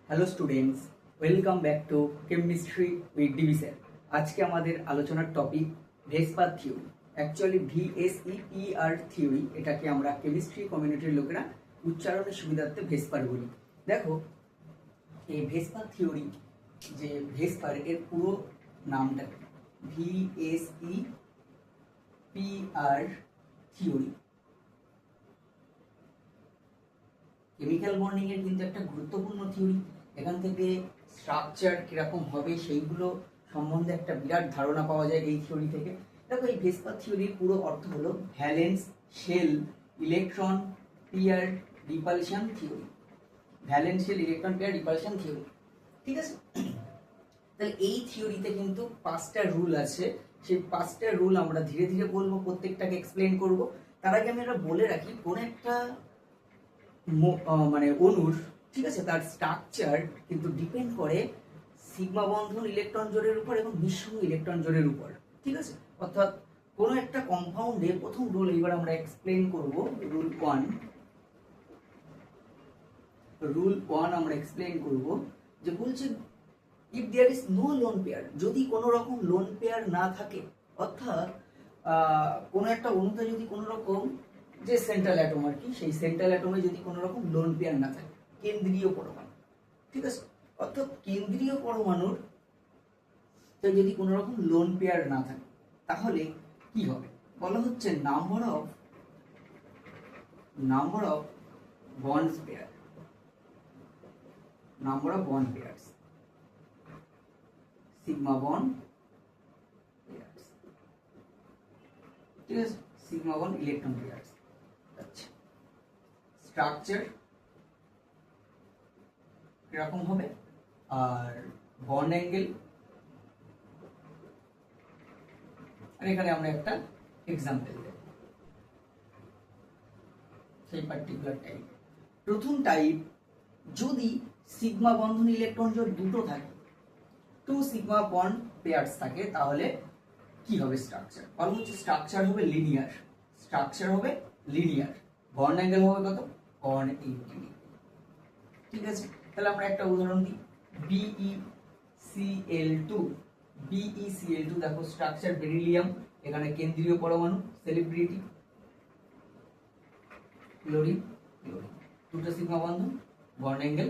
Hello students, welcome back to chemistry with DB sir. আজকে আমাদের আলোচনার topic VSEPR theory. Actually VSEPR theory, এটাকে আমরা কেমিস্ট্রি কমিউনিটির লোকেরা উচ্চারণের সুবিধার্থে ভেসপার বলি। দেখো, এই ভেসপার থিওরি যে ভেসপার এর পুরো নামটা VSEPR থিওরি। কেমিক্যাল বন্ডিং এর কিন্তু একটা গুরুত্বপূর্ণ থিওরি। এখান থেকে স্ট্রাকচার কিরকম হবে সেইগুলো সম্বন্ধে একটা বিরাট ধারণা পাওয়া যায় এই থিওরি থেকে। দেখো, এই ভেসপার থিওরির পুরো অর্থ হলো valence shell electron pair repulsion theory. Valence shell electron pair repulsion theory, ঠিক আছে? তাহলে এই থিওরিতে কিন্তু 5টা রুল আছে। সেই 5টা রুল আমরা ধীরে ধীরে বলবো, প্রত্যেকটাকে এক্সপ্লেন করব। তার আগে আমি এটা বলে রাখি, কোন একটা মানে অণুর, ঠিক আছে, তার স্ট্রাকচার কিন্তু ডিপেন্ড করে সিগমা বন্ধন ইলেকট্রন জোড়ের উপর এবং নিঃসঙ্গ ইলেকট্রন জোড়ের উপর, ঠিক আছে? অর্থাৎ কোনো একটা কম্পাউন্ডে প্রথম রুল এবার আমরা এক্সপ্লেন করব, রুল ওয়ান আমরা এক্সপ্লেন করব, যে বলছে if there is no lone pair, যদি কোনো রকম লোন পেয়ার না থাকে, অর্থাৎ কোনো একটা অণুতে যদি কোনো রকম যে সেন্ট্রাল অ্যাটম আর কি, সেই সেন্ট্রাল অ্যাটমে যদি কোনো রকম লোন পেয়ার না থাকে, কেন্দ্রীয় পরমাণু, ঠিক আছে, অর্থাৎ কেন্দ্রীয় পরমাণুর তো যদি কোনো রকম লোন পেয়ার না থাকে, তাহলে কি হবে? বলা হচ্ছে number of bonds pair, number of bond pairs, sigma bond pairs, ঠিক আছে, সিগমা বন্ড ইলেকট্রন পেয়ার্স। আচ্ছা, স্ট্রাকচার কিরকম হবে আর বন্ড অ্যাঙ্গেল, আর এখানে আমরা একটা এক্সাম্পল দেব সেই পার্টিকুলার টাইপ। প্রথম টাইপ, যদি সিগমা বন্ধন ইলেকট্রন জোড় দুটো থাকে, 2 সিগমা বন্ড পেয়ার্স থাকে, তাহলে কি হবে স্ট্রাকচার? বলা হচ্ছে স্ট্রাকচার হবে লিনিয়ার, বন্ড অ্যাঙ্গেল হবে কত? 180 ডিগ্রি, ঠিক আছে? তাহলে আমরা একটা উদাহরণ দিই, BeCl2, দেখো স্ট্রাকচার বেরিলিয়াম, এখানে কেন্দ্রীয় পরমাণু সেলিব্রিটি, ক্লোরিন, দুটো সিগমা বন্ধন, বন্ড অ্যাঙ্গেল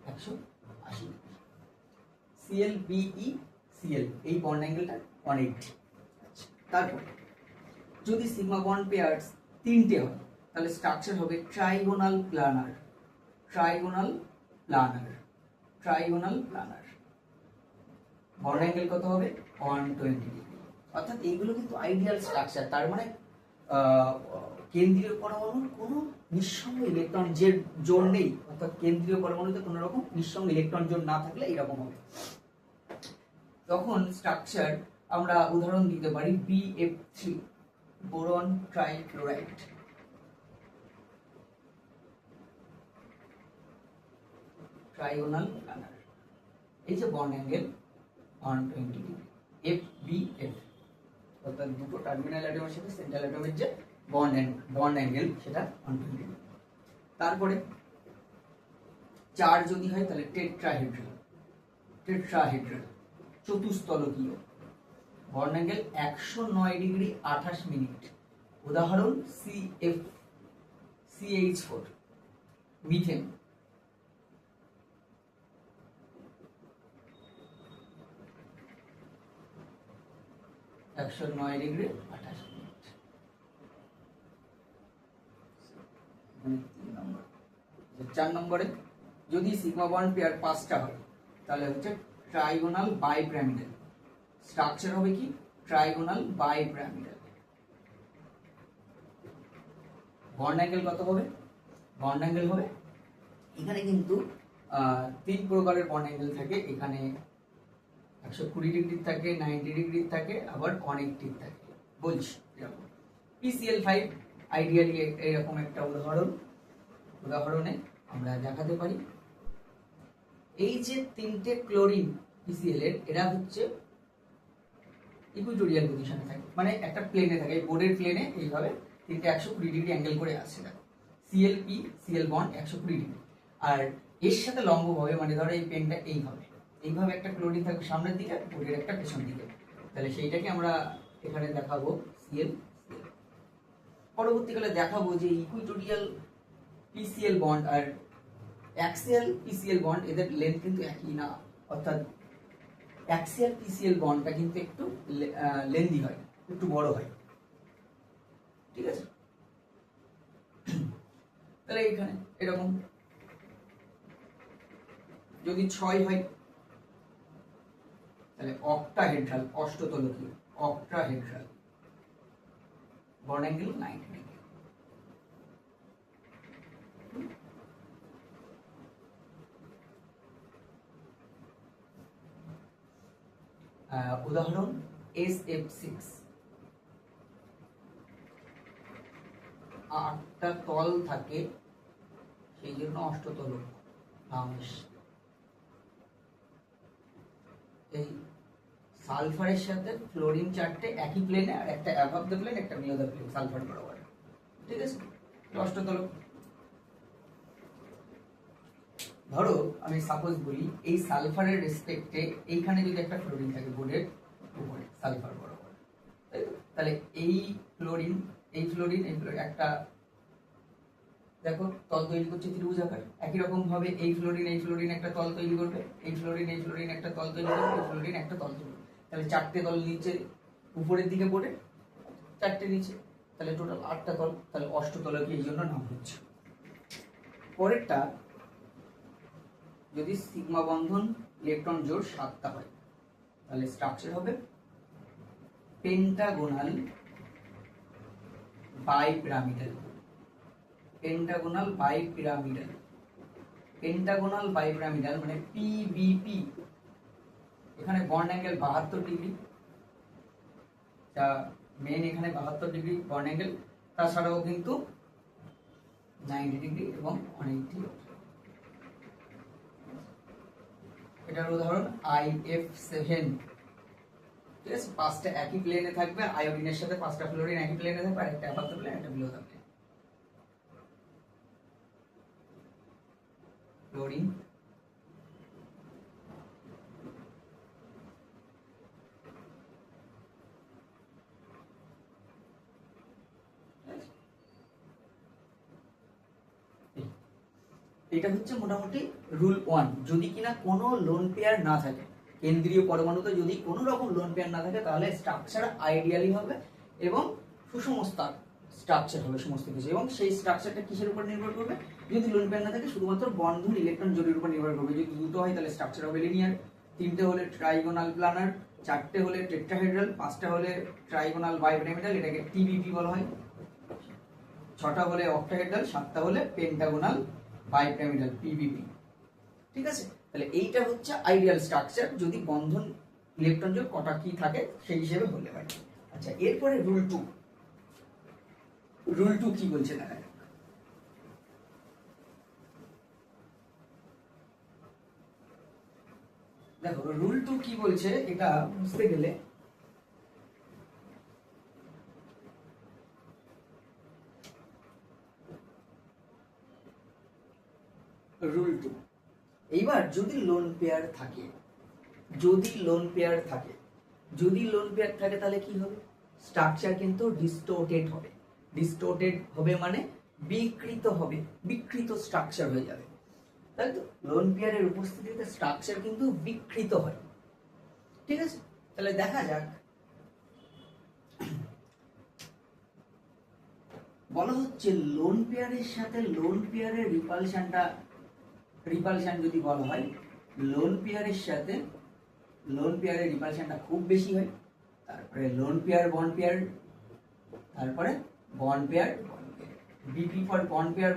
180 ডিগ্রি। ClBeCl, এই বন্ড অ্যাঙ্গেলটা 180। তারপর যদি সিগমা বন্ড পেয়ার্স 3টে হয়, তাহলে স্ট্রাকচার হবে ট্রাইগোনাল প্লানার, বন্ড অ্যাঙ্গেল কত হবে? 120 ডিগ্রি। অর্থাৎ এইগুলো কিন্তু আইডিয়াল স্ট্রাকচার। তার মানে কেন্দ্রীয় পরমাণুর কোনো নিঃসঙ্গ ইলেকট্রন যে জোড় নেই, অর্থাৎ কেন্দ্রীয় পরমাণুতে কোনো রকম নিঃসঙ্গ ইলেকট্রন জোড় না থাকলে এরকম হবে। তখন স্ট্রাকচার আমরা উদাহরণ দিতে পারি BF3, boron trichloride, trigonal planer, এই যে বন্ড অ্যাঙ্গেল 120 ডিগ্রি, FBF, অর্থাৎ দুটো টার্মিনাল অ্যাটমের সাথে সেন্ট্রাল অ্যাটমের যে বন্ড অ্যাঙ্গেল সেটা 120 ডিগ্রি। তারপরে 4 যদি হয় তাহলে টেট্রাহেড্রাল, চতুস্তলকীয়, বন্ড অ্যাঙ্গেল 109 ডিগ্রি 28 মিনিট। উদাহরণ CH4, মিথেন, একশো 9 ডিগ্রি 28 মিনিট। 4 নম্বরে যদি সিগমা বন্ড পেয়ার 5টা হয়, তাহলে হচ্ছে ট্রাইগোনাল বাইপ্রামিডাল, স্ট্রাকচার হবে কি? ট্রাইগোনাল বাইপ্রামিডাল। বন্ড অ্যাঙ্গেল কত হবে? বন্ড অ্যাঙ্গেল হবে, এখানে কিন্তু 3 প্রকারের বন্ড অ্যাঙ্গেল থাকে। এখানে 120 ডিগ্রি থাকে, 90 ডিগ্রি থাকে, আবার 180 থাকে। বলছি PCl5 আইডিয়ালি এরকম একটা উদাহরণে আমরা দেখাতে পারি। এই যে 3টে ক্লোরিন PCl এর, এরা হচ্ছে ইকুইটোরিয়াল পজিশনে থাকে, মানে একটা প্লেনে থাকে, বোর্ডের প্লেনে এইভাবে 3টে 120 ডিগ্রি অ্যাঙ্গেল করে আসছে। দেখো ClP, Cl বন্ড 120 ডিগ্রি, আর এর সাথে লম্বভাবে, মানে ধরো এই পেনটা এইভাবে একটা ক্লোরিন থাকবে সামনের দিকে, বোর্ডের একটা পেছন দিকে, তাহলে সেইটাকে আমরা এখানে দেখাবো সিএল। পরবর্তীকালে দেখাবো যে ইকুইটোরিয়াল পিসিএল বন্ড আর অ্যাক্সিয়াল পিসিএল বন্ড এদের লেন্থ কিন্তু একই না, অর্থাৎ অ্যাক্সিয়াল পিসিএল বন্ডটা কিন্তু একটু লেন্দি হয়, একটু বড় হয়, ঠিক আছে। তাহলে এখানে এরকম যদি 6 হয় তাহলে অক্টাহেড্রাল, অষ্টতলকীয়, অক্টাহেড্রাল বন্ড অ্যাঙ্গেল 90 ডিগ্রি। উদাহরণ SF6, 8টা তল থাকে সেই জন্য অষ্টতলক। এই সালফারের সাথে ফ্লোরিন 4টে একই প্লেনে, আর একটা অ্যাবভ দ্য প্লেন, একটা বিলো দ্য প্লেন, সালফার বরাবর, ঠিক আছে, অষ্টতলক। ধরো আমি সাপোজ বলি এই সালফারের রেসপেক্টে এইখানে যদি একটা ফ্লোরিন থাকে বোর্ডের উপরে সালফার বরাবর, তাই তো, তাহলে এই ফ্লোরিন একটা দেখো তল তৈরি করছে ত্রিভুজ আকার। একই রকম ভাবে এই ফ্লোরিন একটা তল তৈরি করবে, এই ফ্লোরিন একটা তল তৈরি করবে, এই ফ্লোরিন একটা তল তৈরি করবে, তাহলে 4টে তল নিচে উপরের দিকে পড়ে, 4টে নিচে, তাহলে টোটাল 8টা তল, তাহলে অষ্টতলকীয় এই জন্য নাম হচ্ছে। পরেরটা যদি সিগমা বন্ধন ইলেকট্রন জোড় 7টা হয় তাহলে স্ট্রাকচার হবে পেন্টাগোনাল বাইপিরামিডাল। পেন্টাগোনাল বাইপিরামিডাল মানে পিবিপি। এখানে বন্ড অ্যাঙ্গেল 72 ডিগ্রি, যা মেন এখানে 72 ডিগ্রি বন্ড অ্যাঙ্গেল, তাছাড়াও কিন্তু 90 ডিগ্রি এবং 180। এটার উদাহরণ IF7, ঠিক আছে, 5টা একই প্লেনে থাকবে, আয়োডিনের সাথে 5টা ফ্লোরিন একই প্লেনে থাকবে, আর একটা অ্যাবভ দ্য প্লেন, একটা বিলো দ্য প্লেন। ফ্লোরিন এটা হচ্ছে মোটামুটি রুল 1। যদি কিনা কোনো লোন পেয়ার না থাকে, কেন্দ্রীয় পরমাণুতে যদি কোনো রকম লোন পেয়ার না থাকে, তাহলে স্ট্রাকচার আইডিয়ালি হবে এবং সুষম স্ট্রাকচার হবে সমস্ত কিছু। এবং সেই স্ট্রাকচারটা কিসের উপর নির্ভর করবে? যদি লোন পেয়ার না থাকে শুধুমাত্র বন্ধন ইলেকট্রন জোড়ের উপর নির্ভর করবে। যদি দুটো হয় তাহলে স্ট্রাকচার হবে লিনিয়ার, 3টে হলে ট্রাইগোনাল প্লানার, 4টে হলে টেট্রাহেড্রাল, 5টা হলে ট্রাইগোনাল বাইপিরামিডাল, এটাকে টিবিপি বলা হয়, 6টা হলে অক্টাহেড্রাল, 7টা হলে পেন্টাগোনাল বাইপিরামিডাল, পিবিপি, ঠিক আছে। তাহলে এইটা হচ্ছে আইডিয়াল স্ট্রাকচার, যদি বন্ধন ইলেকট্রন জোড় কটা কি থাকে সেই হিসেবে হলে হয়। আচ্ছা, এরপরে রুল 2 কি বলছে দেখা যাক। দেখো রুল 2 কি বলছে এটা বুঝতে গেলে রুল 2, এইবার যদি লোন পেয়ার থাকে তাহলে কি হবে? স্ট্রাকচার কিন্তু ডিস্টোর্টেড হবে মানে বিকৃত স্ট্রাকচার হয়ে যাবে, তাই তো। লোন পেয়ারের উপস্থিতিতে স্ট্রাকচার কিন্তু বিকৃত হয়, ঠিক আছে। তাহলে দেখা যাক, বলা হচ্ছে লোন পেয়ারের সাথে লোন পেয়ারের রিপালশন যদি বলা হয়, লোন পেয়ারের সাথে লোন পেয়ারের রিপালশনটা খুব বেশি হয়, তারপরে লোন পেয়ার বন্ড পেয়ার, তারপরে bond pair BP for bond pair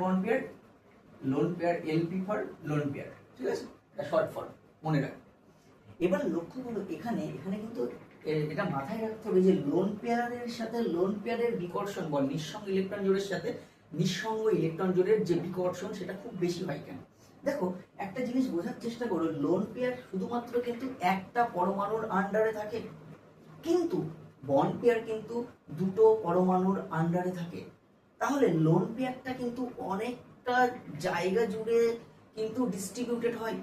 lone pair, LP for lone pair, ঠিক আছে, এটা শর্ট ফর্ম মনে রাখ। এবার লক্ষ্য করো এখানে কিন্তু এটা মাথায় রাখতে হবে যে লোন পেয়ারের সাথে লোন পেয়ারের বিকর্ষণ বল, নিঃসঙ্গ ইলেকট্রন জোড়ের সাথে নিঃসঙ্গ ইলেকট্রন জোড়ের যে বিকর্ষণ সেটা খুব বেশি হয় কেন? দেখো একটা জিনিস বোঝার চেষ্টা করো, লোন পেয়ার শুধুমাত্র কিন্তু একটা পরমাণুর আন্ডারে থাকে, কিন্তু বন্ড পেয়ার কিন্তু দুটো পরমাণুর আন্ডারে থাকে। তাহলে লোন পেয়ারটা কিন্তু অনেকটা জায়গা জুড়ে কিন্তু ডিস্ট্রিবিউটেড হয়,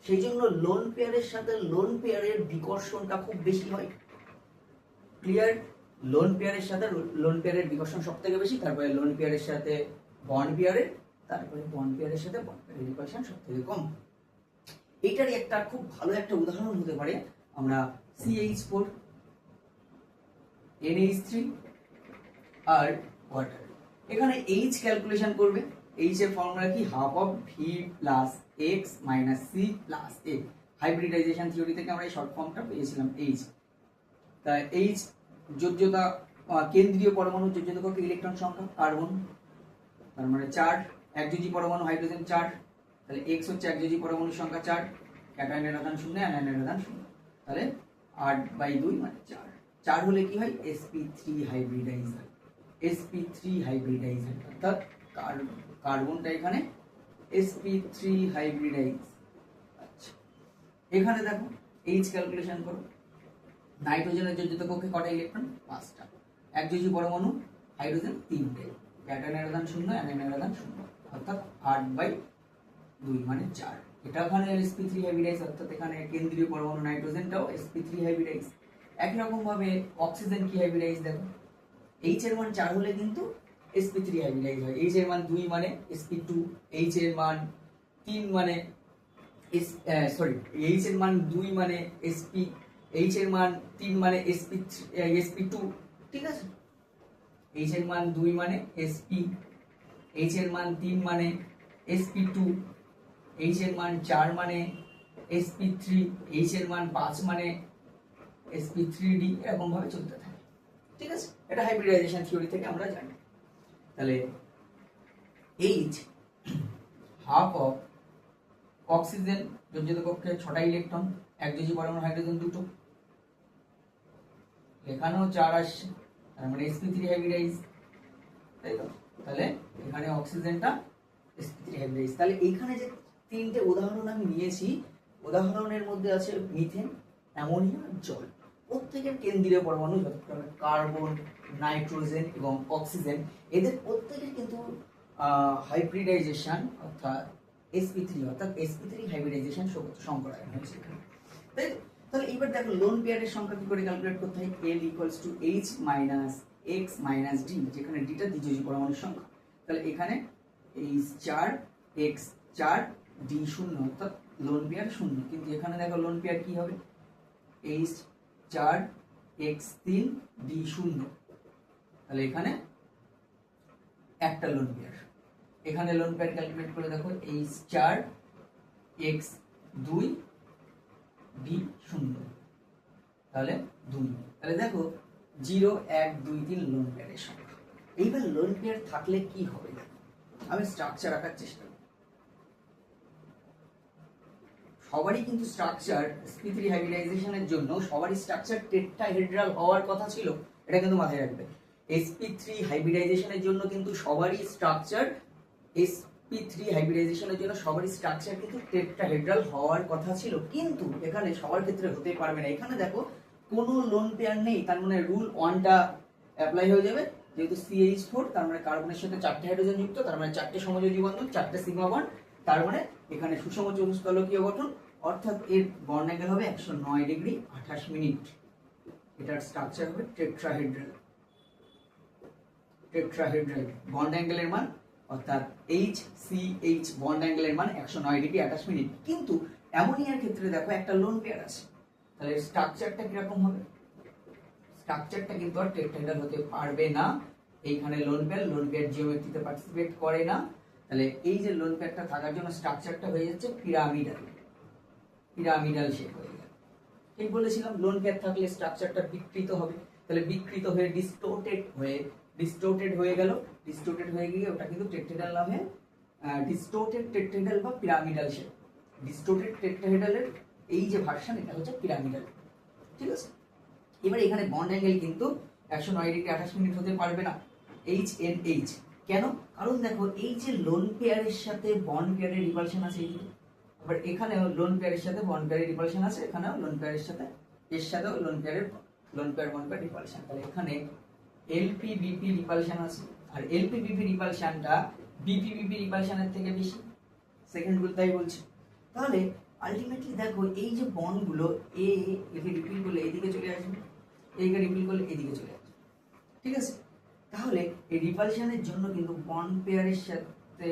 সেই জন্য লোন পেয়ারের সাথে লোন পেয়ারের বিকর্ষণটা খুব বেশি হয়। ক্লিয়ার? লোন পেয়ারের সাথে লোন পেয়ারের বিকর্ষণ সব থেকে বেশি, তারপরে লোন পেয়ারের সাথে বন্ড পেয়ারের, তারপরে বন্ড পেয়ারের সাথে বন্ড পেয়ারের বিকর্ষণ সব থেকে কম। এইটারই একটা খুব ভালো একটা উদাহরণ হতে পারে আমরা CH4 NH3 আর ওয়াটার। এখানে H ক্যালকুলেশন করবে। H এর ফর্মুলা কি? Half of V plus X minus C plus A। Hybridization theory থেকে আমরা এই শর্ট ফর্মটা পেয়েছিলাম H। তাই H যোজ্যতা, কেন্দ্রীয় পরমাণু যোজ্যতা কক্ষে ইলেকট্রন সংখ্যা কার্বন, তার মানে 4, একযোজী পরমাণু হাইড্রোজেন 4, তাহলে X হচ্ছে একযোজী পরমাণুর সংখ্যা 4, ক্যাটায়নের আধান 0, অ্যানায়নের আধান 0, তাহলে 8/2 মানে 4। 4 হলে কি হয়? sp3 হাইব্রিডাইজ হয়। sp3 হাইব্রিডাইজ হয়, অর্থাৎ কার্বনটা এখানে sp3 হাইব্রিডাইজ। আচ্ছা, এখানে দেখো H ক্যালকুলেশন করো। নাইট্রোজেনের যোজ্যতা কক্ষে কটা ইলেকট্রন? 5টা। একযোজী পরমাণু হাইড্রোজেন 3টে, ক্যাটায়নের আধান 0, অ্যানায়নের আধান 0, অর্থাৎ 8/2 মানে 4। এটা ওখানে sp3 হাইব্রিডাইজ, অর্থাৎ এখানে কেন্দ্রীয় পরমাণু নাইট্রোজেনটাও sp3 হাইব্রিডাইজ। একই রকম ভাবে অক্সিজেন কি হাইব্রিডাইজ দেখো। H এর মান 4 হলে কিন্তু sp3 হাইব্রিডাইজ হয়। H এর মান 2 মানে sp2, H এর মান 3 মানে H এর মান 2 মানে sp, H এর মান 3 মানে sp2, ঠিক আছে? H এর মান 2 মানে sp, H এর মান 3 মানে sp2, H এর মান 4 মানে sp3, H এর মান 5 মানে sp3d, এরকম ভাবে চলতে থাকে, ঠিক আছে? এটা হাইব্রিডাইজেশন থিওরি থেকে আমরা জানি। তাহলে H হাফ অফ অক্সিজেন যোজ্যতা কক্ষে 6টা ইলেকট্রন, একযোজী পরমাণু হাইড্রোজেন 2টো, এখানেও 4 আসছে, তার মানে sp3 হাইব্রিডাইজ, তাই তো? তাহলে এখানে অক্সিজেনটা sp3 হাইব্রিডাইজ। তাহলে এইখানে যে তিনটে উদাহরণ আমি নিয়েছি, উদাহরণের মধ্যে আছে মিথেন, অ্যামোনিয়া, জল। প্রত্যেকের কেন্দ্রীয় পরমাণু যতটা কার্বন, নাইট্রোজেন এবং অক্সিজেন, এদের প্রত্যেকের কিন্তু হাইব্রিডাইজেশন অর্থাৎ sp3 অর্থাৎ sp3 হাইব্রিডাইজেশন সংকরায়ন হয়েছে, তাই তো? তাহলে এবার দেখো লোন পেয়ারের সংখ্যা কি করে ক্যালকুলেট করতে হয়? L = H - X - D, যেখানে D টা দ্বিতীয় পরমাণুর সংখ্যা। তাহলে এখানে H4 X4 D 0, অর্থাৎ লোন পেয়ার 0। কিন্তু এখানে দেখো লোন পেয়ার কি হবে? H4 X3 D 0, তাহলে এখানে একটা লোন পেয়ার। এখানে লোন পেয়ার ক্যালকুলেট করে দেখো H4 X2 D 0, তাহলে 2। তাহলে দেখো 0 1 2 3 লোন পেয়ারের সংখ্যা। এইবার লোন পেয়ার থাকলে কি হবে? আমি স্ট্রাকচার আঁকার চেষ্টা করি। সবারই কিন্তু স্ট্রাকচার sp3 হাইব্রিডাইজেশনের জন্য সবারই স্ট্রাকচার টেট্রাহেড্রাল হওয়ার কথা ছিল, এটা কিন্তু মাথায় রাখবে। sp3 হাইব্রিডাইজেশনের জন্য কিন্তু সবারই স্ট্রাকচার sp3 হাইব্রিডাইজেশনের জন্য সবারই স্ট্রাকচার কিন্তু টেট্রাহেড্রাল হওয়ার কথা ছিল, কিন্তু এখানে সবার ক্ষেত্রে হতে পারবে না। এখানে দেখো কোনো লোন পেয়ার নেই, তার মানে রুল 1টা অ্যাপ্লাই হয়ে যাবে। যেহেতু CH4, তার মানে কার্বনের সাথে 4টে হাইড্রোজেন যুক্ত, তার মানে 4টে সমযোজী বন্ধন, 4টে সিগমা বন্ড, তার মানে এখানে সুষম চতুষ্ফলকীয় গঠন, অর্থাৎ এর বন্ড অ্যাঙ্গেল হবে 109 ডিগ্রি 28 মিনিট। এটার স্ট্রাকচার হবে টেট্রাহেড্রাল। টেট্রাহেড্রাল বন্ড অ্যাঙ্গেলের মান অর্থাৎ HCH বন্ড অ্যাঙ্গেলের মান 109 ডিগ্রি 28 মিনিট। কিন্তু অ্যামোনিয়ার ক্ষেত্রে দেখো একটা লোন পেয়ার আছে, তাহলে স্ট্রাকচারটা কিরকম হবে? স্ট্রাকচারটা কিন্তু আর টেট্রাহেড্রাল হতে পারবে না। এইখানে লোন পেয়ার জিওমেট্রিতে পার্টিসিপেট করে না। তাহলে এই যে লোন পেয়ারটা থাকার জন্য স্ট্রাকচারটা হয়ে যাচ্ছে পিরামিডাল শেপ হয়ে গেল। ঠিক বলেছিলাম, লোন পেয়ার থাকলে স্ট্রাকচারটা বিকৃত হবে। তাহলে বিকৃত হয়ে ডিস্টোর্টেড হয়ে গেল। ডিস্টোর্টেড হয়ে গিয়ে ওটা কিন্তু টেট্রাহেড্রাল নামে, ডিস্টোর্টেড টেট্রাহেড্রাল বা পিরামিডাল শেপ। ডিস্টোর্টেড টেট্রাহেড্রালের এই যে ভার্সন, এটা হচ্ছে পিরামিডাল, ঠিক আছে? এবার এখানে বন্ড অ্যাঙ্গেল কিন্তু 109 ডিগ্রি 28 মিনিট হতে পারবে না। HNH কেন? কারণ দেখো এই যে লোন পেয়ারের সাথে বন্ড পেয়ারের রিপালশন আছে এইদিকে, আবার এখানেও লোন পেয়ারের সাথে বন্ড পেয়ারের রিপালশন আছে, এখানেও লোন পেয়ারের সাথে এর সাথেও loan pair bond pair repulsion. তাহলে এখানে LP-BP রিপালশন আছে, আর LP-BP রিপালশনটা BP-BP রিপালশনের থেকে বেশি। সেকেন্ড রুল তাই বলছে। তাহলে আলটিমেটলি দেখো এই যে বন্ডগুলো একে রিপিল করলে এদিকে চলে আসবে, একে রিপিল করলে এদিকে চলে আসবে, ঠিক আছে। তাহলে এই রিপালশনের জন্য কিন্তু বন্ড পেয়ারের সাথে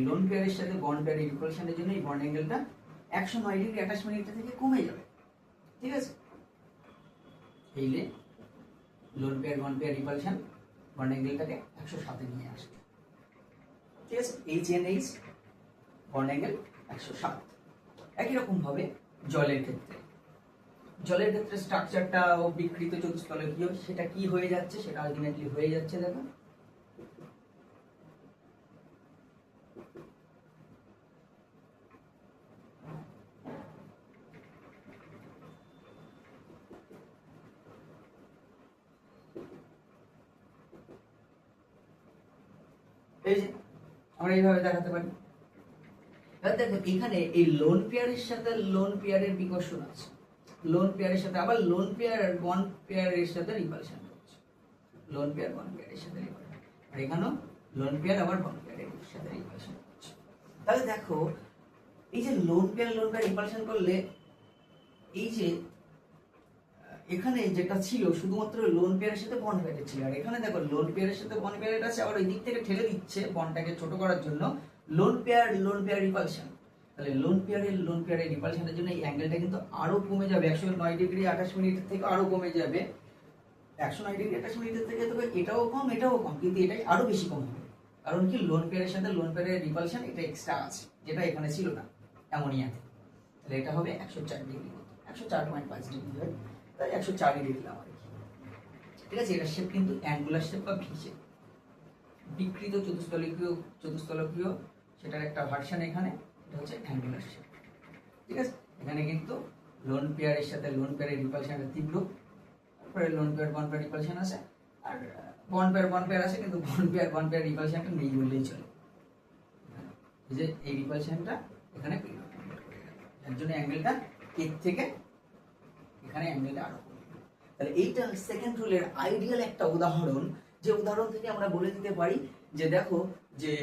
লোন পেয়ারের সাথে বন্ড পেয়ারের রিপালশনের জন্য এই বন্ড অ্যাঙ্গেলটা 109 ডিগ্রি 28 মিনিটটা থেকে কমে যাবে, ঠিক আছে। এইলে lone pair bond pair repulsion bond অ্যাঙ্গেলটাকে 107 এ নিয়ে আসবে, ঠিক আছে। H N H bond angle 107। একই রকম ভাবে জলের ক্ষেত্রে স্ট্রাকচারটা ও বিকৃত চতুষ্ফলকীয়, সেটা কি হয়ে যাচ্ছে, সেটা আলটিমেটলি হয়ে যাচ্ছে দেখো এই যে আমরা এইভাবে দেখাতে পারি। এবার দেখো এখানে এই লোন পেয়ারের সাথে লোন পেয়ারের বিকর্ষণ আছে, লোন পেয়ারের সাথে আবার লোন পেয়ার আর বন্ড পেয়ারের সাথে রিপালশন হচ্ছে, লোন পেয়ার বন্ড পেয়ারের সাথে রিপালশন, আর এখানেও লোন পেয়ার আবার বন্ড পেয়ারের সাথে রিপালশন হচ্ছে। তাহলে দেখো এই যে লোন পেয়ার রিপালশন করলে এই যে এখানে যেটা ছিল শুধুমাত্র লোন পেয়ারের সাথে বন্ড পেয়ারের ছিল, আর এখানে দেখো লোন পেয়ারের সাথে বন্ড পেয়ারের আছে, আবার ওই দিক থেকে ঠেলে দিচ্ছে বন্ডটাকে ছোট করার জন্য লোন পেয়ার রিপালশন। তাহলে লোন পেয়ারের রিপালশনের জন্য এই অ্যাঙ্গেলটা কিন্তু আরো কমে যাবে, 109 ডিগ্রি 28 মিনিট থেকে আরো কমে যাবে, 109 ডিগ্রি 28 মিনিটের থেকে তবে এটাও কম কিন্তু এটাই আরো বেশি কম হবে, কারণ কি লোন পেয়ারের সাথে লোন পেয়ারের রিপালশন এটা এক্সট্রা আছে, যেটা এখানে ছিল না অ্যামোনিয়াতে। তাহলে এটা হবে 104 ডিগ্রি, 104.5 ডিগ্রি হয়, তাই 104 ডিগ্রি আমার, ঠিক আছে। এটা শেপ কিন্তু অ্যাঙ্গুলার শেপ বা ভি শেপ, বিকৃত চতুষ্ফলকীয় সেটার একটা ভার্সন এখানে, এটা হচ্ছে অ্যাঙ্গুলার শেপ, ঠিক আছে। এখানে কিন্তু লোন পেয়ারের সাথে লোন পেয়ারের রিপালশনটা তীব্র, তারপরে loan pair bond pair repulsion আছে, আর বন্ড পেয়ার আছে, কিন্তু বন্ড পেয়ার রিপালশনটা নেই বললেই চলে, এই যে এই রিপালশনটা এখানে এর জন্য অ্যাঙ্গেলটা এর থেকে এখানে অ্যাঙ্গেলটা আরো কমে। তাহলে এইটা সেকেন্ড রুলের আইডিয়াল একটা উদাহরণ, যে উদাহরণ থেকে আমরা বলে দিতে পারি যে দেখো যে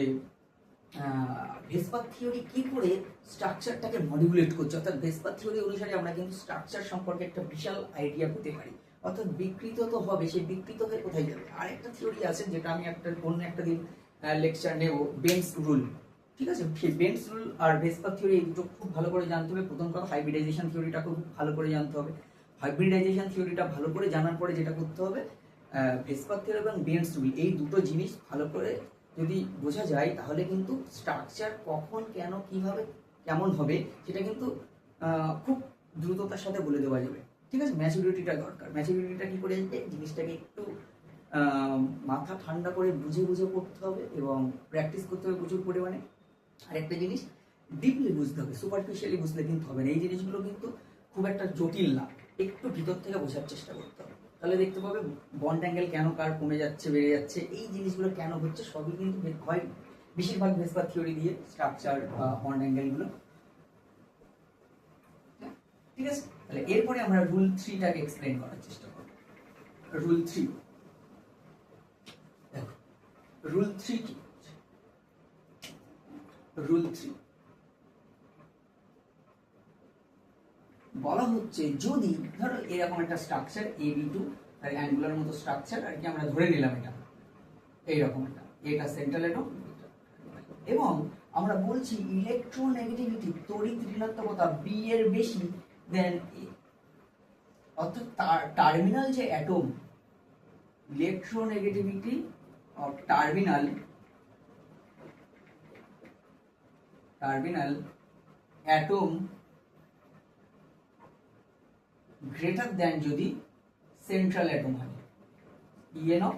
ভেসপার থিওরি কি করে স্ট্রাকচারটাকে মডিউলেট করছে, অর্থাৎ ভেসপার থিওরি অনুসারে আমরা কিন্তু স্ট্রাকচার সম্পর্কে একটা বিশাল আইডিয়া পেতে পারি, অর্থাৎ বিকৃত তো হবে, সেই বিকৃত হয়ে কোথায় যাবে। আরেকটা থিওরি আছে যেটা আমি অন্য একটা দিন লেকচার নেব, বেন্স রুল, ঠিক আছে। সেই বেন্স রুল আর ভেসপার থিওরি এই দুটো খুব ভালো করে জানতে হবে। প্রথম কথা হাইব্রিডাইজেশন থিওরিটা খুব ভালো করে জানতে হবে। হাইব্রিডাইজেশন থিওরিটা ভালো করে জানার পরে যেটা করতে হবে, ভেসপার থিওরি এবং বেন্স রুল এই দুটো জিনিস ভালো করে যদি বোঝা যায়, তাহলে কিন্তু স্ট্রাকচার কখন কেন কিভাবে কেমন হবে সেটা কিন্তু খুব দ্রুততার সাথে বলে দেওয়া যাবে, ঠিক আছে। ম্যাচুরিটিটা দরকার। ম্যাচুরিটিটা কি করে আসবে, জিনিসটাকে একটু মাথা ঠান্ডা করে বুঝে পড়তে হবে এবং প্র্যাকটিস করতে হবে প্রচুর পরিমাণে। আরেকটা জিনিস, ডিপলি বুঝতে হবে, সুপারফিশিয়ালি বুঝলে কিন্তু হবে না। এই জিনিসগুলো কিন্তু খুব একটা জটিল না, একটু ভিতর থেকে বোঝার চেষ্টা করতে হবে, তাহলে দেখতে পাবে বন্ড অ্যাঙ্গেল কেন কার কমে যাচ্ছে বেড়ে যাচ্ছে, এই জিনিসগুলো কেন হচ্ছে সবই কিন্তু হয় বেশিরভাগ ভেসপার থিওরি দিয়ে স্ট্রাকচার বা বন্ড অ্যাঙ্গেলগুলো, ঠিক আছে। তাহলে এরপরে আমরা রুল 3টাকে এক্সপ্লেন করার চেষ্টা করব। রুল 3, দেখো রুল 3 কি, রুল 3 বলা হচ্ছে যদি ধরো এরকম একটা স্ট্রাকচার AB2 আর অ্যাঙ্গুলার মতো স্ট্রাকচার আর কি আমরা ধরে নিলাম, এটা এইরকম এটা সেন্ট্রাল অ্যাটম, এবং আমরা বলছি ইলেকট্রোনেগেটিভিটি তড়িৎ ঋণাত্মকতা B এর বেশি দেন A, অর্থাৎ টার্মিনাল যে atom, electronegativity of terminal atom greater than যদি সেন্ট্রাল অ্যাটম হয়, EN অফ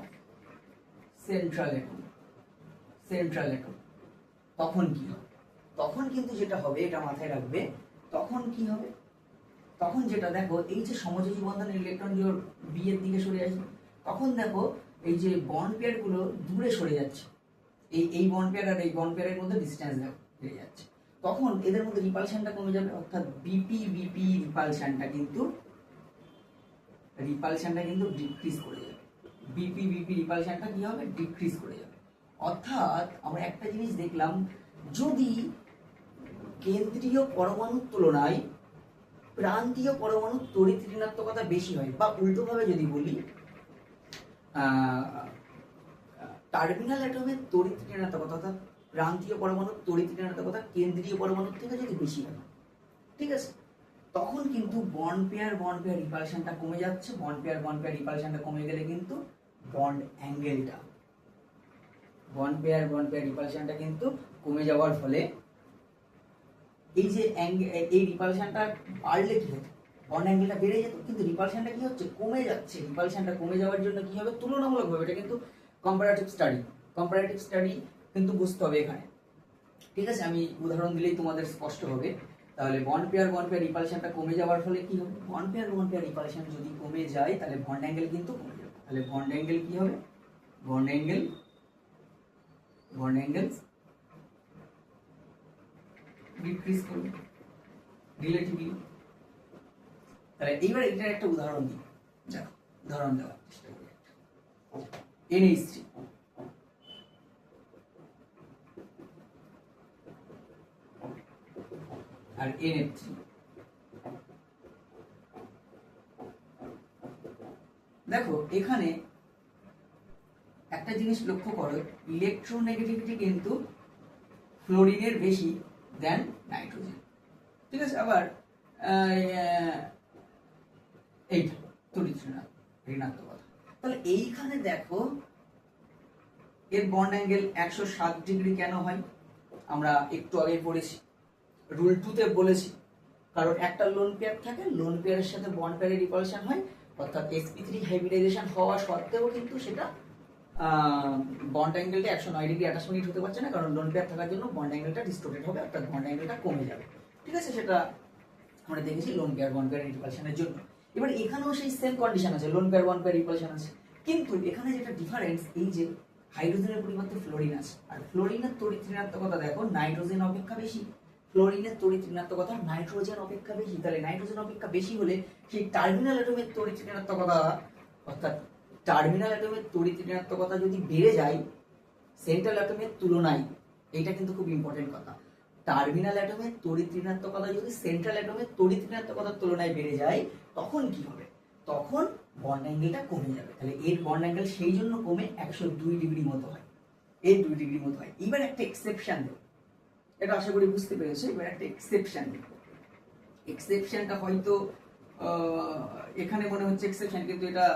সেন্ট্রাল অ্যাটম, তখন কি হবে, তখন কিন্তু যেটা হবে এটা মাথায় রাখবে, তখন কি হবে, তখন যেটা দেখো এই যে সমযোজী বন্ধনের ইলেকট্রন যে B এর দিকে সরে আসবে, তখন দেখো এই যে বন্ড পেয়ার গুলো দূরে সরে যাচ্ছে, এই বন্ড পেয়ার আর এই বন্ড পেয়ারের মধ্যে ডিসটেন্স বেড়ে যাচ্ছে, তখন এদের মধ্যে রিপালশনটা কমে যাবে, অর্থাৎ BP রিপালশনটা কিন্তু ডিক্রিজ করে যাবে, BP রিপালশনটা কি হবে, ডিক্রিজ করে যাবে। অর্থাৎ আমরা একটা জিনিস দেখলাম যদি কেন্দ্রীয় পরমাণুর তুলনায় প্রান্তীয় পরমাণুর তড়িৎ ঋণাত্মকতা বেশি হয়, বা উল্টোভাবে যদি বলি টার্মিনাল অ্যাটমের তড়িৎ ঋণাত্মকতা অর্থাৎ প্রান্তীয় পরমাণুর তড়িৎ ঋণাত্মকতা কেন্দ্রীয় পরমাণুর থেকে যদি বেশি হয়, ঠিক আছে, তখন কিন্তু বন্ড পেয়ার রিপালশনটা কমে যাচ্ছে। বন্ড পেয়ার রিপালশনটা কমে গেলে কিন্তু বন্ড অ্যাঙ্গেলটা রিপালশনটা কিন্তু কমে যাওয়ার ফলে এই যে এই রিপালশনটা বাড়লে কি হতো, বন্ড অ্যাঙ্গেলটা বেড়ে যেত, কিন্তু রিপালশনটা কি হচ্ছে, কমে যাচ্ছে। রিপালশনটা কমে যাওয়ার জন্য কি হবে, তুলনামূলকভাবে, এটা কিন্তু কম্পারেটিভ স্টাডি কিন্তু বুঝতে হবে এখানে, ঠিক আছে। আমি উদাহরণ দিলেই তোমাদের স্পষ্ট হবে। তাহলে বন্ড পেয়ার রিপালশনটা কমে যাওয়ার ফলে কি হবে, বন্ড পেয়ার রিপালশন যদি কমে যায় তাহলে বন্ড অ্যাঙ্গেল কিন্তু কমে যাবে। তাহলে বন্ড অ্যাঙ্গেল কি হবে, বন্ড অ্যাঙ্গেল ডিক্রিজ করবে রিলেটিভলি। তাহলে এইবার এটার একটা উদাহরণ দিই, দেখো উদাহরণ দেওয়ার চেষ্টা করি। NH3 আর NF3, দেখো এখানে একটা জিনিস লক্ষ্য করো, ইলেকট্রোনেগেটিভিটি কিন্তু ফ্লোরিনের বেশি দেন নাইট্রোজেন, ঠিক আছে। আবার এইটা তড়িৎ ঋণাত্মকতা, তাহলে এইখানে দেখো এর বন্ড অ্যাঙ্গেল 107 ডিগ্রি কেন হয়, আমরা একটু আগে পড়েছি, রুল 2 তে বলেছি, কারণ একটা লোন পেয়ার থাকে, লোন পেয়ারের সাথে বন্ড পেয়ারের রিপালশন হয়, অর্থাৎ sp3 হাইব্রিডাইজেশন হওয়া সত্ত্বেও কিন্তু সেটা বন্ড অ্যাঙ্গেলটা 109 ডিগ্রি 28 মিনিট হতে পারছে না, কারণ লোন পেয়ার থাকার জন্য বন্ড অ্যাঙ্গেলটা ডিস্টোর্টেড হবে, অর্থাৎ বন্ড অ্যাঙ্গেলটা কমে যাবে, ঠিক আছে। সেটা আমরা দেখেছি লোন পেয়ার বন্ড পেয়ার রিপালশনের জন্য। এবার এখানেও সেই সেম কন্ডিশন আছে, loan pair bond pair repulsion আছে, কিন্তু এখানে যেটা ডিফারেন্স, এই যে হাইড্রোজেনের পরিবর্তে ফ্লোরিন আছে, আর ফ্লোরিনের তড়িৎ ঋণাত্মকতা দেখো নাইট্রোজেন অপেক্ষা বেশি, ফ্লোরিনের তড়িৎ ঋণাত্মকতা নাইট্রোজেন অপেক্ষা বেশি। তাহলে নাইট্রোজেন অপেক্ষা বেশি হলে সেই টার্মিনাল অ্যাটমের তড়িৎ ঋণাত্মকতা, অর্থাৎ টার্মিনাল অ্যাটমের তড়িৎ ঋণাত্মকতা যদি বেড়ে যায় সেন্ট্রাল অ্যাটমের তুলনায়, এটা কিন্তু খুব ইম্পর্টেন্ট কথা, টার্মিনাল অ্যাটমের তড়িৎ ঋণাত্মকতা যদি সেন্ট্রাল অ্যাটমের তড়িৎ ঋণাত্মকতার তুলনায় বেড়ে যায়, তখন কি হবে, তখন বন্ড অ্যাঙ্গেলটা কমে যাবে। তাহলে এর বন্ড অ্যাঙ্গেল সেই জন্য কমে 102 ডিগ্রি মতো হয়, এর 2 ডিগ্রি মতো হয়। এবার একটা এক্সেপশন দেব, এটা আশা করি বুঝতে পেরেছো। এবার একটা এক্সেপশন দেব, এক্সেপশনটা হয়তো এখানে মনে হচ্ছে এক্সেপশন, কিন্তু এটা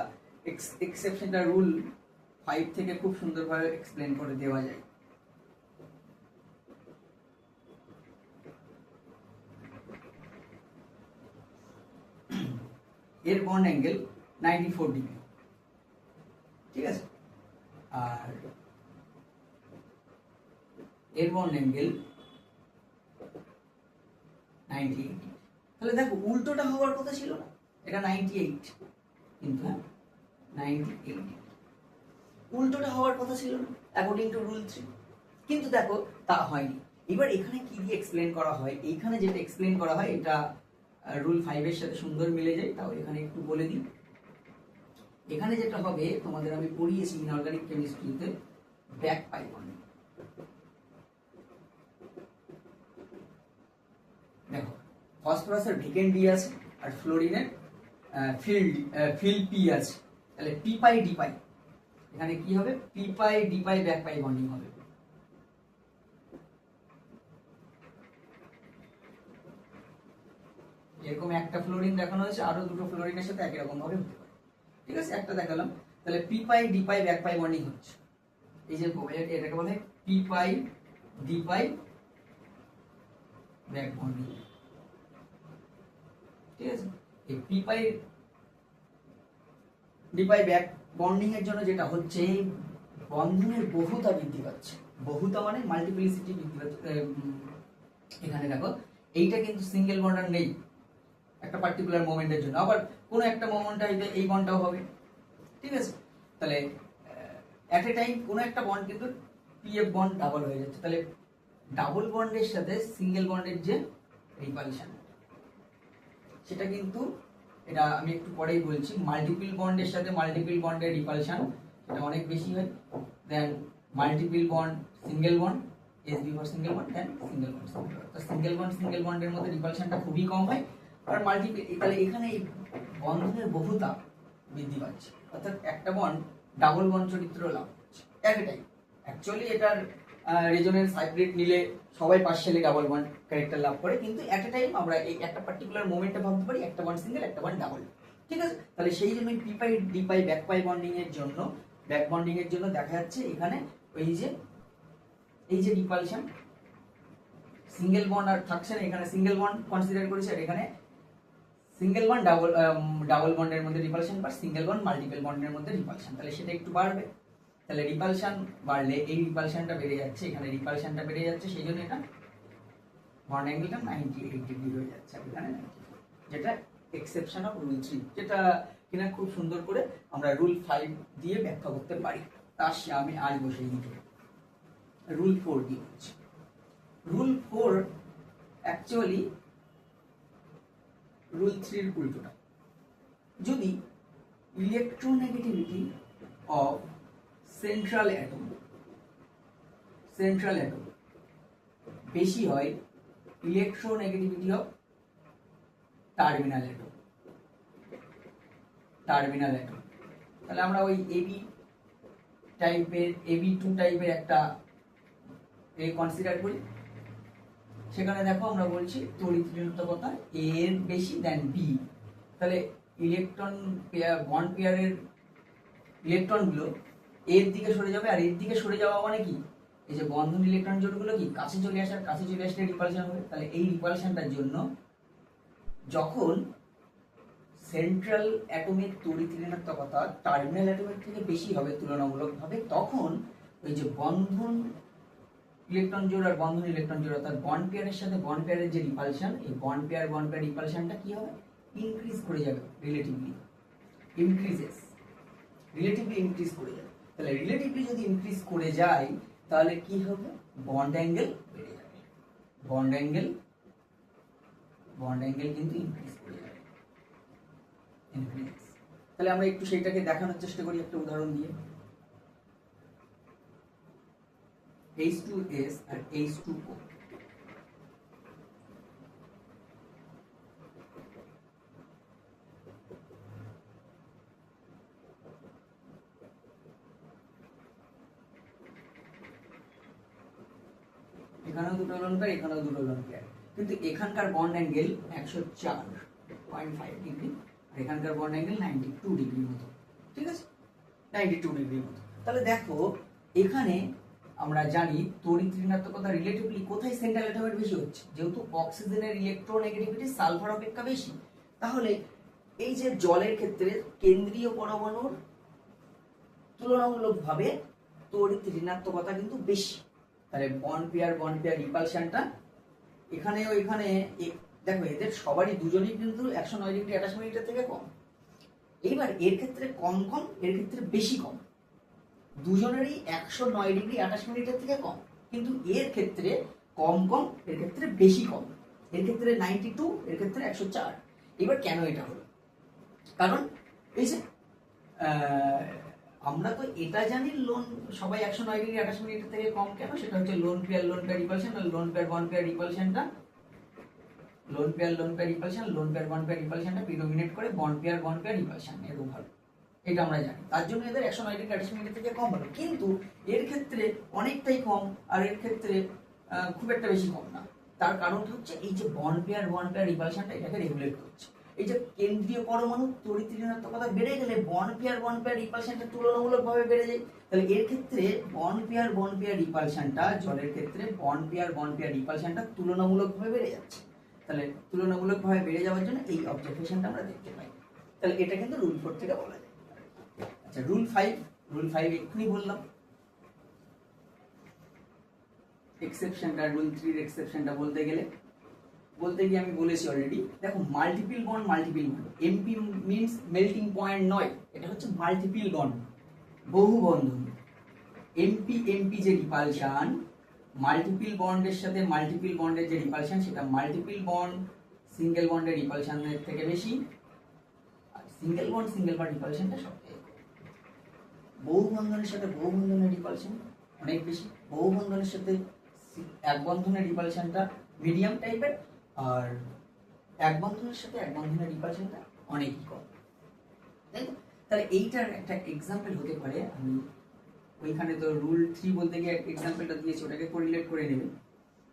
এক্সেপশনটা রুল 5 থেকে খুব সুন্দরভাবে এক্সপ্লেন করে দেওয়া যায়। এর বন্ড অ্যাঙ্গেল 94 ডিগ্রি, ঠিক আছে, আর এর বন্ড অ্যাঙ্গেল 98 ডিগ্রি। তাহলে দেখো উল্টোটা হওয়ার কথা ছিল না, এটা 98, কিন্তু হ্যাঁ 98 ডিগ্রি, উল্টোটা হওয়ার কথা ছিল না অ্যাকর্ডিং টু রুল 3, কিন্তু দেখো তা হয়নি। এবার এখানে কি দিয়ে এক্সপ্লেন করা হয়, এইখানে যেটা এক্সপ্লেন করা হয় এটা রুল 5 এর সাথে সুন্দর মিলে যায়, তাও এখানে একটু বলে দিই। এখানে যেটা হবে, তোমাদের আমি পড়িয়েছি ইনঅর্গানিক কেমিস্ট্রিতে ব্যাক পাই বন্ডিং। দেখো ফসফরাসের ভেকেন্ট ডি আছে আর ফ্লোরিনের ফিল পি আছে, তাহলে পি পাই ডি পাই, এখানে কি হবে, পি পাই ডি পাই ব্যাক পাই বন্ডিং হবে। এরকম একটা ফ্লোরিন দেখানো হয়েছে, আরো দুটো ফ্লোরিনের সাথে একই রকম ভাবে হতে পারে, ঠিক আছে, একটা দেখালাম। তাহলে পি পাই ডি পাই ব্যাক পাই বন্ডিং হচ্ছে, এই যে এটাকে বলে পি পাই ডি পাই ব্যাক বন্ডিং, ঠিক আছে। এই পি পাই ডি পাই ব্যাক বন্ডিং এর জন্য যেটা হচ্ছে, বন্ধনের বহুতা বৃদ্ধি পাচ্ছে, বহুতা মানে মাল্টিপ্লিসিটি বৃদ্ধি পাচ্ছে। এখানে দেখো এইটা কিন্তু সিঙ্গেল বন্ড আর নেই একটা পার্টিকুলার মোমেন্টের জন্য, আবার কোনো একটা মোমেন্টে হইতে এই বন্ডটাও হবে, ঠিক আছে। তাহলে এট এ টাইম কোনো একটা বন্ড কিন্তু পিএফ বন্ড ডাবল হয়ে যাচ্ছে, তাহলে ডাবল বন্ডের সাথে সিঙ্গেল বন্ডের যে রিপালশন, সেটা কিন্তু, এটা আমি একটু পরেই বলছি, মাল্টিপল বন্ডের সাথে মাল্টিপল বন্ডের রিপালশন এটা অনেক বেশি হয় then multiple bond single bond, SB for single bond then single bond তো সিঙ্গেল বন্ডের মধ্যে রিপালশনটা খুবই কম হয় আর মাল্টিপল তাহলে এখানে এই বন্ধনের বহুতা বৃদ্ধি পাচ্ছে অর্থাৎ একটা বন্ড ডাবল বন্ড চরিত্র লাভ করছে একটাই অ্যাকচুয়ালি এটার রেজোনেন্স হাইব্রিড নিলে সবাই পার্শিয়ালি ডাবল বন্ড ক্যারেক্টার লাভ করে কিন্তু এট এ টাইম আমরা এই একটা পার্টিকুলার মোমেন্টে ভাবতে পারি একটা বন্ড সিঙ্গেল একটা বন্ড ডাবল ঠিক আছে তাহলে সেই জন্য পি পাই ডি পাই ব্যাক পাই বন্ডিং এর জন্য দেখা যাচ্ছে এখানে এই যে রিপালশন সিঙ্গেল বন্ড আর থাকছে না এখানে সিঙ্গেল বন্ড কনসিডার করেছে আর এখানে সিঙ্গেল বন্ড ডাবল বন্ডের মধ্যে রিপালশন বা সিঙ্গেল বন্ড মাল্টিপল বন্ডের মধ্যে রিপালশন তাহলে সেটা একটু বাড়বে তাহলে রিপালশন বাড়লে এই রিপালশনটা বেড়ে যাচ্ছে এখানে রিপালশনটা বেড়ে যাচ্ছে সেই জন্য এটা বন্ড অ্যাঙ্গেলটা 98 ডিগ্রি হয়ে যাচ্ছে এখানে 94 যেটা এক্সেপশন অফ রুল 3 যেটা কিনা খুব সুন্দর করে আমরা রুল 5 দিয়ে ব্যাখ্যা করতে পারি তার আমি আজ বসে দিতে রুল 4 দিয়ে হচ্ছে রুল 4 অ্যাকচুয়ালি রুল 3 এর উল্টোটা যদি ইলেকট্রোনেগেটিভিটি অফ সেন্ট্রাল অ্যাটম বেশি হয় ইলেকট্রোনেগেটিভিটি অফ টার্মিনাল অ্যাটম তাহলে আমরা ওই AB2 টাইপের একটা কনসিডার করি সেখানে দেখো আমরা বলছি তড়িৎ ঋণাত্মকতা A এর বেশি দেন B তাহলে ইলেকট্রন পেয়ার বন্ড পেয়ারের ইলেকট্রনগুলো এর দিকে সরে যাবে আর এর দিকে সরে যাওয়া মানে কি এই যে বন্ধন ইলেকট্রন জোড়গুলো কি কাছে চলে আসলে রিপালশন হবে তাহলে এই রিপালশনটার জন্য যখন সেন্ট্রাল অ্যাটমের তড়িৎ ঋণাত্মকতা টার্মিনাল অ্যাটমের থেকে বেশি হবে তুলনামূলকভাবে তখন ওই যে বন্ধন ইলেকট্রন জোড় আর বন্ধন ইলেকট্রন জোড় অর্থাৎ বন্ড পেয়ারের সাথে বন্ড পেয়ারের যে রিপালশন এই বন্ড পেয়ার রিপালশনটা কি হবে ইনক্রিজ করে যাবে রিলেটিভলি ইনক্রিজ করে যাবে তাহলে রিলেটিভলি যদি ইনক্রিজ করে যায় তাহলে কি হবে বন্ড অ্যাঙ্গেল বেড়ে যাবে বন্ড অ্যাঙ্গেল কিন্তু ইনক্রিজ করে যাবে তাহলে আমরা একটু সেইটাকে দেখানোর চেষ্টা করি একটা উদাহরণ দিয়ে H2S আর H2O এখানেও দুটো লোন পেয়ার এখানেও দুটো লোন পেয়ার কিন্তু এখানকার বন্ড অ্যাঙ্গেল 104.5 ডিগ্রি আর এখানকার বন্ড অ্যাঙ্গেল 92 ডিগ্রি মতো ঠিক আছে 92 ডিগ্রি মতো তাহলে দেখো এখানে আমরা জানি তড়িৎ ঋণাত্মকতা রিলেটিভলি কোথায় সেন্ট্রাল অ্যাটমের বেশি হচ্ছে যেহেতু অক্সিজেনের ইলেকট্রোনেগেটিভিটি সালফার অপেক্ষা বেশি তাহলে এই যে জলের ক্ষেত্রে কেন্দ্রীয় পরমাণুর তুলনামূলকভাবে তড়িৎ ঋণাত্মকতা কিন্তু বেশি তাহলে বন্ড পেয়ার রিপালশনটা এখানেও এখানে দেখো এদের সবারই দুজনেই কিন্তু 109 ডিগ্রি 28 মিনিটের থেকে কম এইবার এর ক্ষেত্রে কম এর ক্ষেত্রে বেশি কম দুজনেরই 109 ডিগ্রি 28 মিনিটের থেকে কম কিন্তু এর ক্ষেত্রে কম এর ক্ষেত্রে বেশি কম এর ক্ষেত্রে 92 এর ক্ষেত্রে 104 এবার কেন এটা হলো কারণ এই যে আমরা তো এটা জানি লোন সবাই 109 ডিগ্রি 28 মিনিটের থেকে কম কেন সেটা হচ্ছে লোন পেয়ার রিপালশন আর লোন পেয়ার বন্ড পেয়ার রিপালশনটা প্রিডোমিনেট করে বন্ড পেয়ার রিপালশন এরকম ভালো এটা আমরা জানি তার জন্য এদের 109 ডিগ্রি 28 মিনিট থেকে কম হলো কিন্তু এর ক্ষেত্রে অনেকটাই কম আর এর ক্ষেত্রে খুব একটা বেশি কম না তার কারণটা হচ্ছে এই যে বন্ড পেয়ার রিপালশনটা এটাকে রেগুলেট করছে এই যে কেন্দ্রীয় পরমাণু তড়িৎ ঋণাত্মকতা বেড়ে গেলে বন্ড পেয়ার রিপালশনটা তুলনামূলকভাবে বেড়ে যায় তাহলে এর ক্ষেত্রে বন্ড পেয়ার রিপালশনটা জলের ক্ষেত্রে বন্ড পেয়ার রিপালশনটা তুলনামূলকভাবে বেড়ে যাচ্ছে তাহলে তুলনামূলকভাবে বেড়ে যাওয়ার জন্য এই অবজারভেশনটা আমরা দেখতে পাই তাহলে এটা কিন্তু রুল 4 থেকে বলা যায় আচ্ছা রুল 5 এক্ষুনি বললাম এক্সেপশনটা রুল 3 এর এক্সেপশনটা বলতে গিয়ে আমি বলেছি অলরেডি দেখো multiple bond MP means melting point নয় এটা হচ্ছে মাল্টিপল বন্ড বহু বন্ধন এমপি যে রিপালশন মাল্টিপল বন্ডের সাথে মাল্টিপল বন্ডের যে রিপালশন সেটা মাল্টিপল বন্ড সিঙ্গেল বন্ডের রিপালশনের থেকে বেশি আর সিঙ্গেল বন্ড রিপালশনটা সবথেকে বহু বন্ধনের সাথে বহু বন্ধনের রিপালশন অনেক বেশি বহু বন্ধনের সাথে এক বন্ধনের রিপালশনটা মিডিয়াম টাইপের, আর এক বন্ধনের সাথে এক বন্ধনের রিপালশনটা অনেকই কম, তাই তো? তাহলে এইটার একটা এক্সাম্পল হতে পারে, আমি ওইখানে তো রুল 3 বলতে গিয়ে এক্সাম্পলটা দিয়েছি, ওটাকে কোরিলেট করে নেবেন।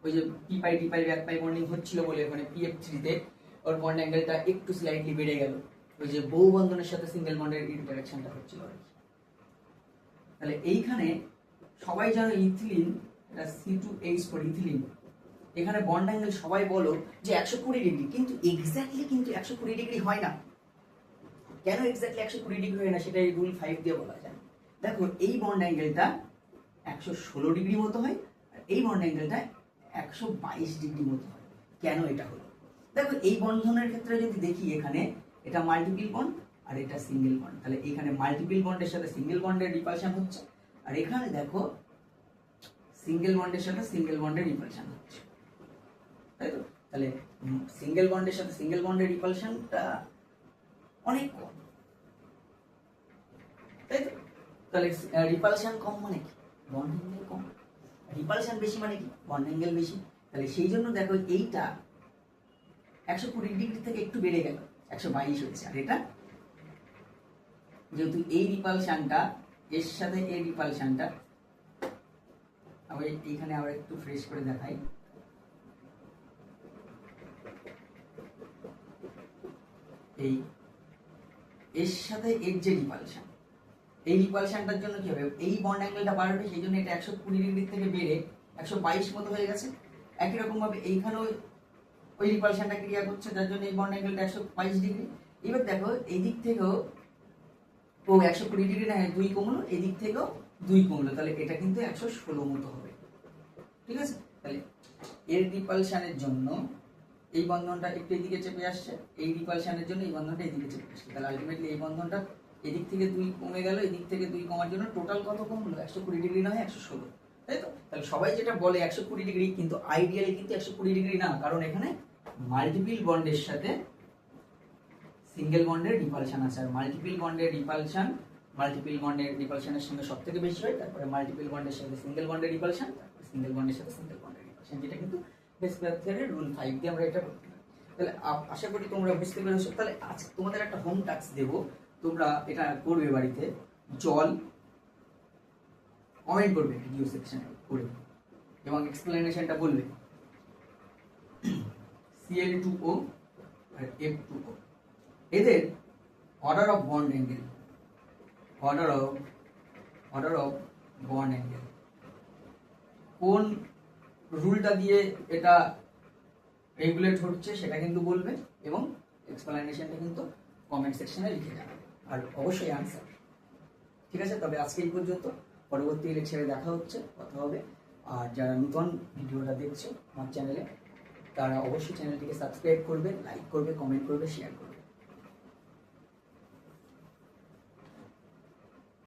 ওই যে পি পাই ডি পাই ব্যাক পাই বন্ডিং হচ্ছিল বলে ওখানে PF3 তে ওর বন্ড অ্যাঙ্গেলটা একটু স্লাইটলি বেড়ে গেল, ওই যে বহু বন্ধনের সাথে সিঙ্গেল বন্ডের ইন্টারঅ্যাকশনটা হচ্ছিল আর কি। তাহলে এইখানে সবাই জানো ইথিলিন, এটা C2H4 ইথিলিন, এখানে বন্ড অ্যাঙ্গেল সবাই বলো যে 120 ডিগ্রি, কিন্তু এক্স্যাক্টলি কিন্তু 120 ডিগ্রি হয় না। কেন এক্স্যাক্টলি 120 ডিগ্রি হয় না সেটা এই রুল 5 দিয়ে বলা যায়। দেখো এই বন্ড অ্যাঙ্গেলটা 116 ডিগ্রি মতো হয়, আর এই বন্ড অ্যাঙ্গেলটা 122 ডিগ্রি মতো হয়। কেন এটা হলো? দেখো এই বন্ধনের ক্ষেত্রে যদি দেখি, এখানে এটা মাল্টিপল বন্ড আর এটা সিঙ্গেল বন্ড, তাহলে এখানে মাল্টিপল বন্ডের সাথে সিঙ্গেল বন্ডের রিপালশন হচ্ছে, আর এখানে দেখো সিঙ্গেল বন্ডের সাথে সিঙ্গেল বন্ডের রিপালশন হচ্ছে, তাই তো? তাহলে সিঙ্গেল বন্ডের সাথে সিঙ্গেল বন্ডের রিপালশনটা অনেক কম, তাই তো? তাহলে রিপালশন কম মানে কি? বন্ড অ্যাঙ্গেল কম। রিপালশন বেশি মানে কি? বন্ড অ্যাঙ্গেল বেশি। তাহলে সেই জন্য দেখো এইটা 120 ডিগ্রি থেকে একটু বেড়ে গেল, 122 হয়েছে, আর এটা যেহেতু এই রিপালশনটা এর সাথে এই রিপালশনটা, আবার এইখানে আবার একটু ফ্রেশ করে দেখাই, এই এর সাথে এর যে রিপালশন, এই রিপালশনটার জন্য কি হবে? এই বন্ড অ্যাঙ্গেলটা বাড়বে, সেই জন্য এটা 120 ডিগ্রি থেকে বেড়ে 122 মতো হয়ে গেছে। একই রকম ভাবে এইখানেও ওই রিপালশনটা ক্রিয়া করছে, যার জন্য এই বন্ড অ্যাঙ্গেলটা 122 ডিগ্রি। এবার দেখো এই দিক থেকেও ও 120 ডিগ্রি না 2 কমলো, এই দিক থেকেও 2 কমলো, তাহলে এটা কিন্তু 116 মতো হবে, ঠিক আছে? তাহলে এর রিপালশনের জন্য এই বন্ধনটা একটু এদিকে চেপে আসছে, এই রিপালশনের জন্য এই বন্ধনটা এদিকে চেপে আসছে, তাহলে আলটিমেটলি এই বন্ধনটা এদিক থেকে 2 কমে গেল, এদিক থেকে 2 কমার জন্য টোটাল কত কমলো? 120 ডিগ্রি না হয় 116, তাই তো? তাহলে সবাই যেটা বলে 120 ডিগ্রি, কিন্তু আইডিয়ালি কিন্তু 120 ডিগ্রি না, কারণ এখানে মাল্টিপল বন্ডের সাথে সিঙ্গেল বন্ডের রিপালশন আছে, আর মাল্টিপল বন্ডের রিপালশনের সঙ্গে সব থেকে বেশি হয়, তারপরে মাল্টিপল বন্ডের সাথে সিঙ্গেল বন্ডের রিপালশন, তারপরে সিঙ্গেল বন্ডের সাথে সিঙ্গেল বন্ডের রিপালশন, যেটা কিন্তু বেসিক থিওরির রুল 5 দিয়ে আমরা এটা করতে পারি। তাহলে আশা করি তোমরা বুঝতে পেরেছো। তাহলে আজকে তোমাদের একটা হোম টাস্ক দেবো, তোমরা এটা করবে বাড়িতে, জল কমেন্ট করবে ভিডিও সেকশনে করে এবং এক্সপ্লেনেশনটা বলবে। Cl2O আর F2O, এদের order of bond angle, order of bond angle কোন রুলটা দিয়ে এটা রেগুলেট হচ্ছে সেটা কিন্তু বলবে, এবং এক্সপ্লেনেশনটা কিন্তু কমেন্ট সেকশনে লিখে জানাবে, আর অবশ্যই আনসার, ঠিক আছে? তবে আজকে এই পর্যন্ত, পরবর্তী লেকচারে দেখা হচ্ছে, কথা হবে। আর যারা নতুন ভিডিওটা দেখছো আমার চ্যানেলে, তারা অবশ্যই চ্যানেলটিকে সাবস্ক্রাইব করবে, লাইক করবে, কমেন্ট করবে, শেয়ার করবে।